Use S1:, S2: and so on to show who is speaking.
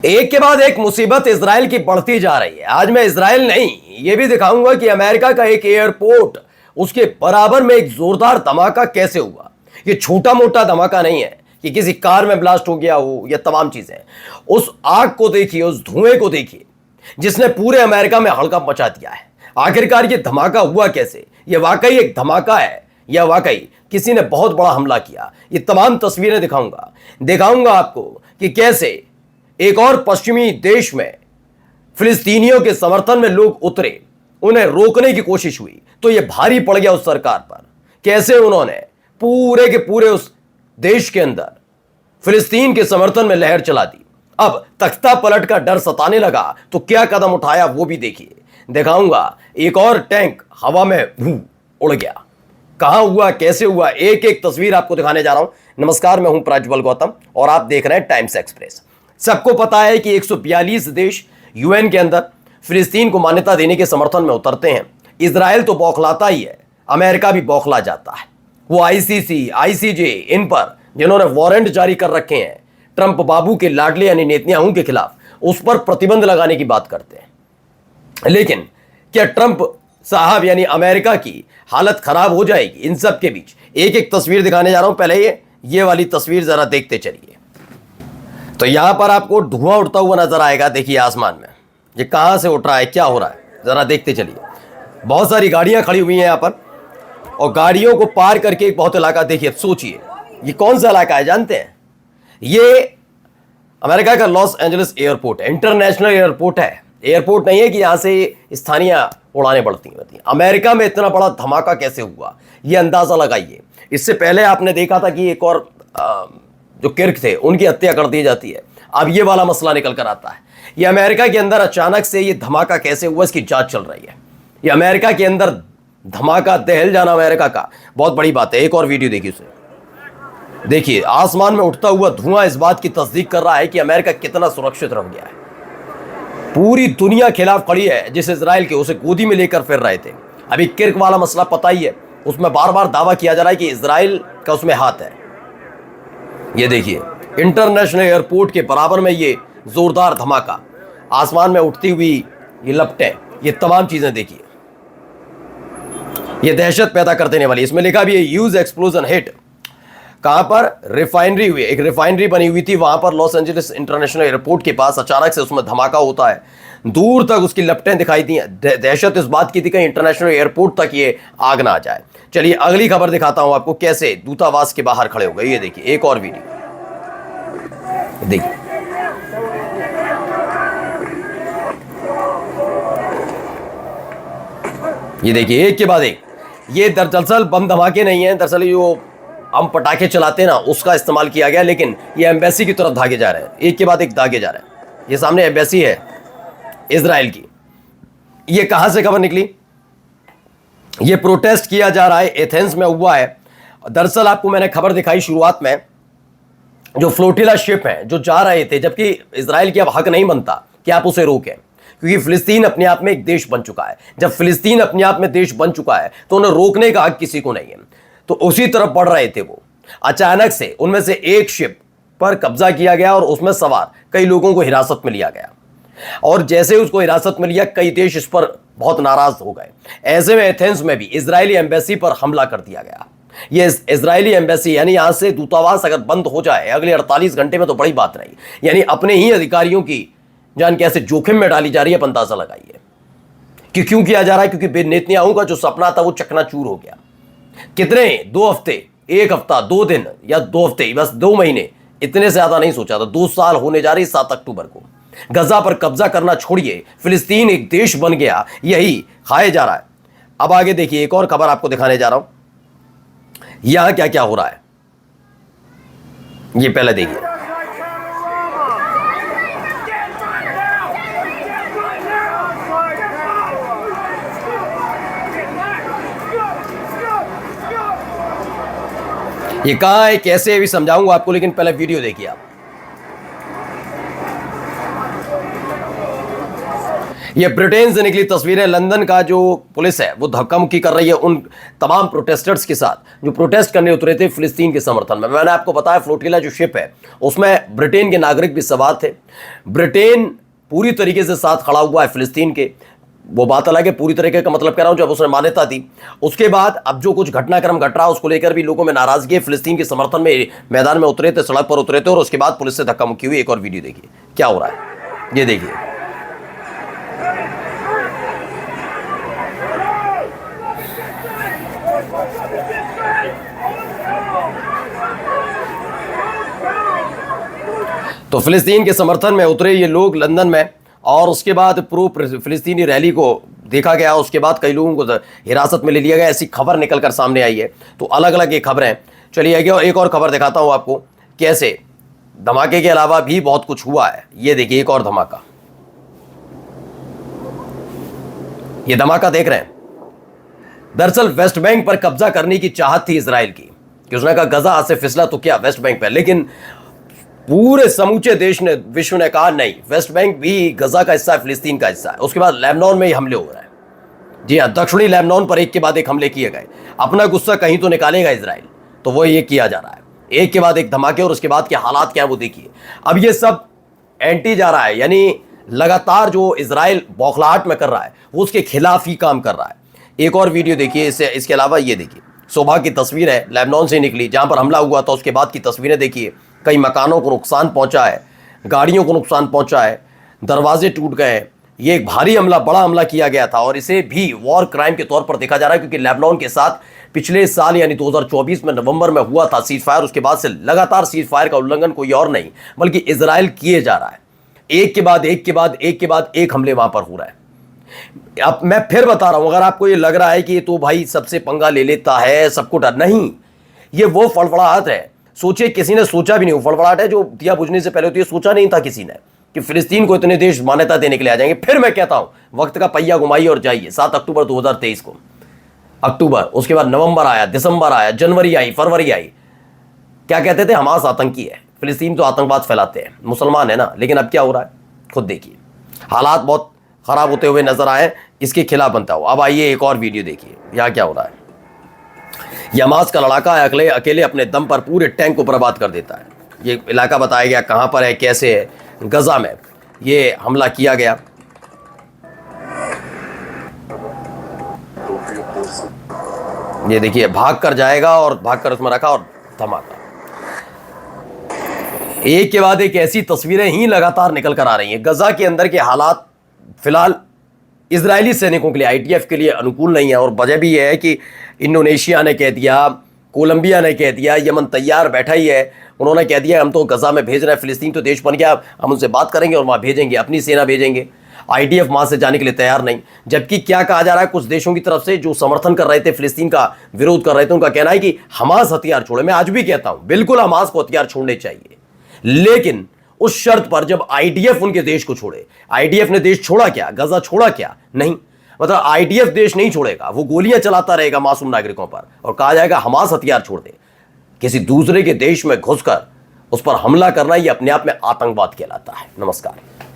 S1: एक के बाद एक मुसीबत इजराइल की बढ़ती जा रही है। आज मैं इजराइल नहीं, यह भी दिखाऊंगा कि अमेरिका का एक एयरपोर्ट, उसके बराबर में एक जोरदार धमाका कैसे हुआ। यह छोटा मोटा धमाका नहीं है कि किसी कार में ब्लास्ट हो गया हो, यह तमाम चीजें। उस आग को देखिए, उस धुएं को देखिए, जिसने पूरे अमेरिका में हड़कंप मचा दिया है। आखिरकार यह धमाका हुआ कैसे? यह वाकई एक धमाका है या वाकई किसी ने बहुत बड़ा हमला किया? ये तमाम तस्वीरें दिखाऊंगा आपको कि कैसे एक और पश्चिमी देश में फिलिस्तीनियों के समर्थन में लोग उतरे, उन्हें रोकने की कोशिश हुई तो यह भारी पड़ गया उस सरकार पर। कैसे उन्होंने पूरे के पूरे उस देश के अंदर फिलिस्तीन के समर्थन में लहर चला दी। अब तख्ता पलट का डर सताने लगा तो क्या कदम उठाया वो भी देखिए। दिखाऊंगा एक और टैंक हवा में उड़ गया। कहां हुआ, कैसे हुआ, एक एक तस्वीर आपको दिखाने जा रहा हूं। नमस्कार, मैं हूं प्रज्वल गौतम और आप देख रहे हैं टाइम्स एक्सप्रेस। सबको पता है कि 142 देश यूएन के अंदर फिलिस्तीन को मान्यता देने के समर्थन में उतरते हैं। इजराइल तो बौखलाता ही है, अमेरिका भी बौखला जाता है। वो आईसीसी, आईसीजे, इन पर जिन्होंने वारंट जारी कर रखे हैं ट्रंप बाबू के लाडले यानी नेतन्याहू के खिलाफ, उस पर प्रतिबंध लगाने की बात करते हैं। लेकिन क्या ट्रंप साहब यानी अमेरिका की हालत खराब हो जाएगी? इन सब के बीच एक एक तस्वीर दिखाने जा रहा हूं। पहले ये वाली तस्वीर जरा देखते चलिए। तो यहां पर आपको धुआं उड़ता हुआ नजर आएगा। देखिए आसमान में ये कहां से उठ रहा है, क्या हो रहा है, जरा देखते चलिए। बहुत सारी गाड़ियां खड़ी हुई हैं यहां पर और गाड़ियों को पार करके एक बहुत इलाका देखिए। अब सोचिए ये कौन सा इलाका है जानते हैं? ये अमेरिका का लॉस एंजलिस एयरपोर्ट है, इंटरनेशनल एयरपोर्ट है। एयरपोर्ट नहीं है कि यहां से स्थानीय उड़ानें बढ़ती रहती हैं। अमेरिका में इतना बड़ा धमाका कैसे हुआ, ये अंदाजा लगाइए। इससे पहले आपने देखा था कि एक और जो किर्क थे उनकी हत्या कर दी जाती है। अब ये वाला मसला निकल कर आता है। ये अमेरिका के अंदर अचानक से ये धमाका कैसे हुआ, इसकी जांच चल रही है। ये अमेरिका के अंदर धमाका, दहल जाना अमेरिका का, बहुत बड़ी बात है। एक और वीडियो देखिए उसे। देखिए आसमान में उठता हुआ धुआं इस बात की तस्दीक कर रहा है कि अमेरिका कितना सुरक्षित रह गया है। पूरी दुनिया खिलाफ खड़ी है। जिस इजराइल के उसे गोदी में लेकर फिर रहे थे। अभी किर्क वाला मसला पता ही है, उसमें बार बार दावा किया जा रहा है कि इजराइल का उसमें हाथ है। ये देखिए इंटरनेशनल एयरपोर्ट के बराबर में ये जोरदार धमाका, आसमान में उठती हुई ये लपटें, ये तमाम चीजें देखिए। ये दहशत पैदा कर देने वाली। इसमें लिखा भी है ह्यूज एक्सप्लोजन हिट। कहां पर? रिफाइनरी हुई, एक रिफाइनरी बनी हुई थी वहां पर लॉस एंजलिस इंटरनेशनल एयरपोर्ट के पास। अचानक से उसमें धमाका होता है, दूर तक उसकी लपटें दिखाई दी। दहशत इस बात की थी कहीं इंटरनेशनल एयरपोर्ट तक ये आग ना आ जाए। चलिए अगली खबर दिखाता हूं आपको, कैसे दूतावास के बाहर खड़े हो गए। ये देखिए एक और वीडियो देखिए। ये देखिए एक के बाद एक। ये दरअसल बम धमाके नहीं है, दरअसल जो हम पटाखे चलाते हैं ना उसका इस्तेमाल किया गया। लेकिन ये एम्बेसी की तरफ दागे जा रहे हैं, एक के बाद एक दागे जा रहे हैं। ये सामने एम्बेसी है इजराइल की। ये कहां से खबर निकली? ये प्रोटेस्ट किया जा रहा है, एथेंस में हुआ है। दरअसल आपको मैंने खबर दिखाई शुरुआत में, जो फ्लोटिला शिप है जो जा रहे थे, जबकि इजराइल की अब हक नहीं बनता कि आप उसे रोकें, क्योंकि फिलिस्तीन अपने आप में एक देश बन चुका है। जब फिलिस्तीन अपने आप में देश बन चुका है तो उन्हें रोकने का हक किसी को नहीं है। तो उसी तरफ बढ़ रहे थे वो। अचानक से उनमें से एक शिप पर कब्जा किया गया और उसमें सवार कई लोगों को हिरासत में लिया गया। और जैसे उसको हिरासत में लिया, कई देश इस पर बहुत नाराज हो गए। ऐसे में एथेंस में भी इजरायली एम्बेसी पर हमला कर दिया गया। ये इजरायली एम्बेसी यानी यहां से दूतावास अगर बंद हो जाए अगले 48 घंटे में तो बड़ी बात नहीं, यानी अपने ही अधिकारियों की जान कैसे जोखिम में डाली जा रही है, अंदाजा लगाइए कि क्यों किया जा रहा है। क्योंकि नेतन्याहू का जो सपना था वो चकनाचूर हो गया। कितने, 2 हफ्ते, 1 हफ्ता, 2 दिन या 2 हफ्ते, बस 2 महीने, इतने से ज्यादा नहीं सोचा था। 2 साल होने जा रही 7 अक्टूबर को। गजा पर कब्जा करना छोड़िए, फिलिस्तीन एक देश बन गया, यही खाया जा रहा है। अब आगे देखिए, एक और खबर आपको दिखाने जा रहा हूं, यहां क्या क्या हो रहा है ये पहले देखिए। ये कहां है, कैसे, भी समझाऊंगा आपको, लेकिन पहले वीडियो देखिए आप। ये ब्रिटेन से निकली तस्वीरें। लंदन का जो पुलिस है वो धक्का मुक्की कर रही है उन तमाम प्रोटेस्टर्स के साथ जो प्रोटेस्ट करने उतरे थे फिलिस्तीन के समर्थन में। मैंने आपको बताया फ्लोटिला जो शिप है उसमें ब्रिटेन के नागरिक भी सवार थे। ब्रिटेन पूरी तरीके से साथ खड़ा हुआ है फिलिस्तीन के। वो बात अलग है, पूरी तरीके का मतलब कह रहा हूं, जब उसने मान्यता दी उसके बाद अब जो कुछ घटनाक्रम घट रहा है उसको लेकर भी लोगों में नाराजगी है। फिलिस्तीन के समर्थन में मैदान में उतरे थे, सड़क पर उतरे थे और उसके बाद पुलिस से धक्का मुक्की हुई। एक और वीडियो देखिए क्या हो रहा है, ये देखिए। तो फिलिस्तीन के समर्थन में उतरे ये लोग लंदन में और उसके बाद प्रो फिलिस्तीनी रैली को देखा गया। उसके बाद कई लोगों को हिरासत में ले लिया गया, ऐसी खबर निकलकर सामने आई है। तो अलग अलग ये खबरें चलिए एक और खबर दिखाता हूं आपको कैसे धमाके के अलावा भी बहुत कुछ हुआ है। ये देखिए एक और धमाका, ये धमाका देख रहे हैं। दरअसल वेस्ट बैंक पर कब्जा करने की चाहत थी इजराइल की कि उसने कहा गजा हाथ से फिसला तो क्या वेस्ट बैंक पर, लेकिन पूरे समूचे देश ने विश्व ने कहा नहीं, वेस्ट बैंक भी गजा का हिस्सा है, फिलिस्तीन का हिस्सा है। उसके बाद लेबनान में ही हमले हो रहे हैं। जी हाँ, दक्षिणी लेबनान पर एक के बाद एक हमले किए गए। अपना गुस्सा कहीं तो निकालेगा इजराइल, तो वो ये किया जा रहा है, एक के बाद एक धमाके। और उसके बाद के हालात क्या है वो देखिए। अब ये सब एंटी जा रहा है, यानी लगातार जो इजराइल बौखलाहट में कर रहा है वो उसके खिलाफ ही काम कर रहा है। एक और वीडियो देखिए इसके अलावा ये देखिए, सुबह की तस्वीर है लेबनान से निकली जहां पर हमला हुआ था। उसके बाद की तस्वीरें देखिए, कई मकानों को नुकसान पहुंचा है, गाड़ियों को नुकसान पहुंचा है, दरवाजे टूट गए। ये एक भारी हमला, बड़ा हमला किया गया था और इसे भी वॉर क्राइम के तौर पर देखा जा रहा है क्योंकि लेबनान के साथ पिछले साल यानी 2024 में नवंबर में हुआ था सीज फायर। उसके बाद से लगातार सीज फायर का उल्लंघन कोई और नहीं बल्कि इजराइल किए जा रहा है। एक के बाद एक के बाद एक के बाद एक हमले वहां पर हो रहा है। अब मैं फिर बता रहा हूं, अगर आपको ये लग रहा है कि ये तो भाई सबसे पंगा ले लेता है, सबको डर, नहीं, ये वो फड़फड़ाहट है। सोचिए, किसी ने सोचा भी नहीं, वो फड़फड़ाहट है जो दिया बुझने से पहले होती है। सोचा नहीं था किसी ने कि फिलिस्तीन को इतने देश मान्यता देने के लिए आ जाएंगे। फिर मैं कहता हूं वक्त का पहिया घुमाइए और जाइए। 7 अक्टूबर 2023 को अक्टूबर, उसके बाद नवंबर आया, दिसंबर आया, जनवरी आई, फरवरी आई। क्या कहते थे, हमास आतंकी है, फिलिस्तीन तो आतंकवाद फैलाते हैं, मुसलमान है ना। लेकिन अब क्या हो रहा है खुद देखिए, हालात बहुत खराब होते हुए नजर आए, इसके खिलाफ बनता हो। अब आइए एक और वीडियो देखिए, यहां क्या हो रहा है। यह हमास का लड़ाका है, अकेले अपने दम पर पूरे टैंक को बर्बाद कर देता है। ये इलाका बताया गया कहां पर है, कैसे है, गजा में ये हमला किया गया। ये देखिए, भाग कर जाएगा और भाग कर उसमें रखा और धमाका। एक के बाद एक ऐसी तस्वीरें ही लगातार निकल कर आ रही हैं। गजा के अंदर के हालात फिलहाल इजरायली सैनिकों के लिए, आईटीएफ के लिए अनुकूल नहीं है और वजह भी यह है कि इंडोनेशिया ने कह दिया, कोलंबिया ने कह दिया, यमन तैयार बैठा ही है, उन्होंने कह दिया हम तो गजा में भेज रहे हैं, फिलिस्तीन तो देश बन गया, हम उनसे बात करेंगे और वहाँ भेजेंगे, अपनी सेना भेजेंगे। आईटीएफ वहाँ से जाने के लिए तैयार नहीं। जबकि क्या कहा जा रहा है, कुछ देशों की तरफ से जो समर्थन कर रहे थे, फिलिस्तीन का विरोध कर रहे थे, उनका कहना है कि हमास हथियार छोड़े। मैं आज भी कहता हूँ बिल्कुल हमास को हथियार छोड़ने चाहिए, लेकिन उस शर्त पर जब आईडीएफ उनके देश को छोड़े। आईडीएफ ने देश छोड़ा क्या, गजा छोड़ा क्या? नहीं, मतलब आईडीएफ देश नहीं छोड़ेगा, वो गोलियां चलाता रहेगा मासूम नागरिकों पर और कहा जाएगा हमास हथियार छोड़ दे। किसी दूसरे के देश में घुसकर उस पर हमला करना ये अपने आप में आतंकवाद कहलाता है। नमस्कार।